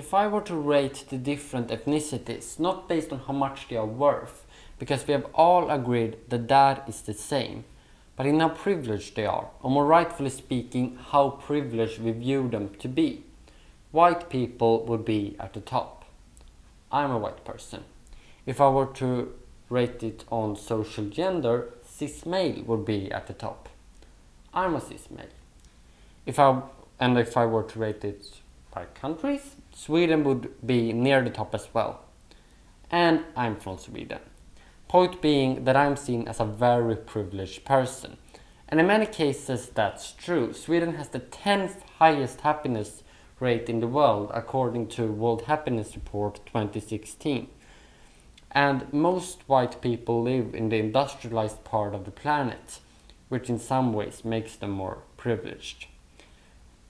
if I were to rate the different ethnicities, not based on how much they are worth, because we have all agreed that that is the same, but in how privileged they are, or more rightfully speaking, how privileged we view them to be, white people would be at the top. I'm a white person. If I were to rate it on social gender, cis male would be at the top. I'm a cis male. If I were to rate it by countries, Sweden would be near the top as well. And I'm from Sweden. Point being that I'm seen as a very privileged person. And in many cases that's true. Sweden has the 10th highest happiness rate in the world according to World Happiness Report 2016. And most white people live in the industrialized part of the planet, which in some ways makes them more privileged.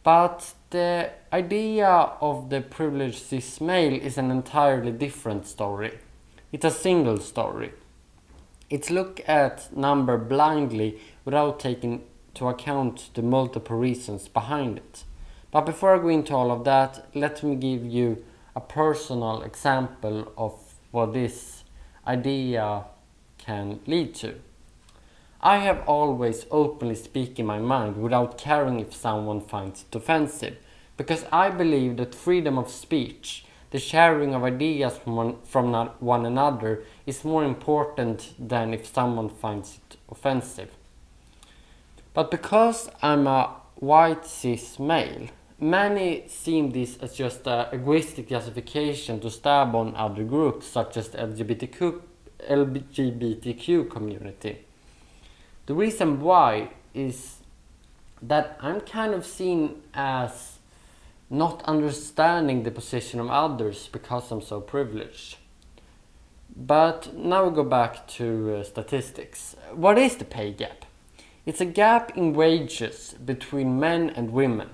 But the idea of the privileged cis male is an entirely different story. It's a single story. It's look at number blindly without taking into account the multiple reasons behind it. But before I go into all of that, let me give you a personal example of what this idea can lead to. I have always openly spoken my mind without caring if someone finds it offensive, because I believe that freedom of speech, the sharing of ideas from one another, is more important than if someone finds it offensive. But because I'm a white cis male, many see this as just an egoistic justification to stab on other groups such as the LGBTQ community. The reason why is that I'm kind of seen as not understanding the position of others because I'm so privileged. But now we go back to statistics. What is the pay gap? It's a gap in wages between men and women.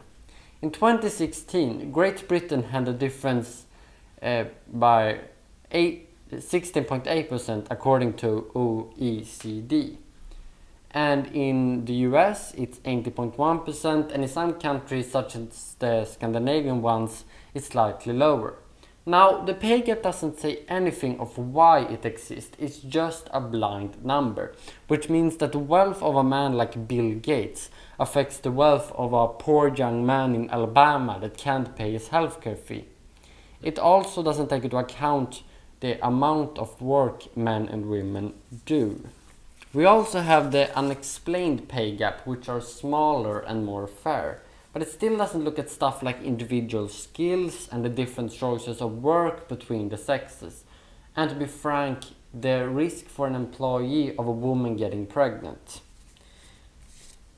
In 2016, Great Britain had a difference by 16.8% according to OECD. And in the US, it's 80.1%, and in some countries, such as the Scandinavian ones, it's slightly lower. Now, the pay gap doesn't say anything of why it exists, it's just a blind number, which means that the wealth of a man like Bill Gates affects the wealth of a poor young man in Alabama that can't pay his healthcare fee. It also doesn't take into account the amount of work men and women do. We also have the unexplained pay gap, which are smaller and more fair. But it still doesn't look at stuff like individual skills and the different choices of work between the sexes. And to be frank, the risk for an employee of a woman getting pregnant.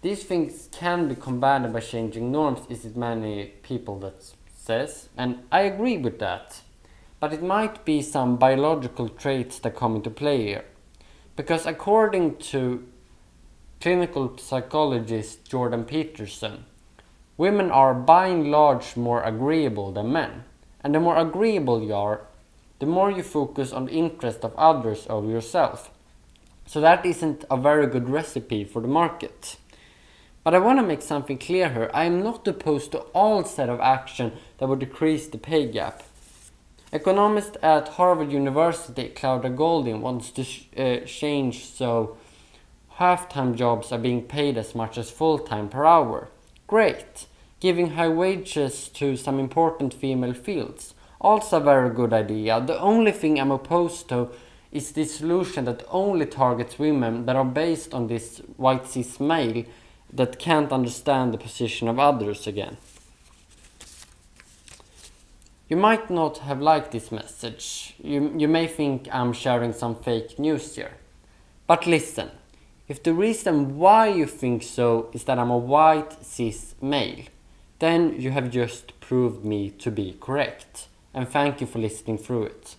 These things can be combated by changing norms, is it many people that says, and I agree with that. But it might be some biological traits that come into play here. Because according to clinical psychologist Jordan Peterson, women are by and large more agreeable than men. And the more agreeable you are, the more you focus on the interest of others over yourself. So that isn't a very good recipe for the market. But I want to make something clear here. I am not opposed to all set of action that would decrease the pay gap. Economist at Harvard University, Claudia Goldin, wants to change so half-time jobs are being paid as much as full-time per hour. Great! Giving high wages to some important female fields. Also a very good idea. The only thing I'm opposed to is this solution that only targets women that are based on this white cis male that can't understand the position of others again. You might not have liked this message. You may think I'm sharing some fake news here. But listen, if the reason why you think so is that I'm a white cis male, then you have just proved me to be correct. And thank you for listening through it.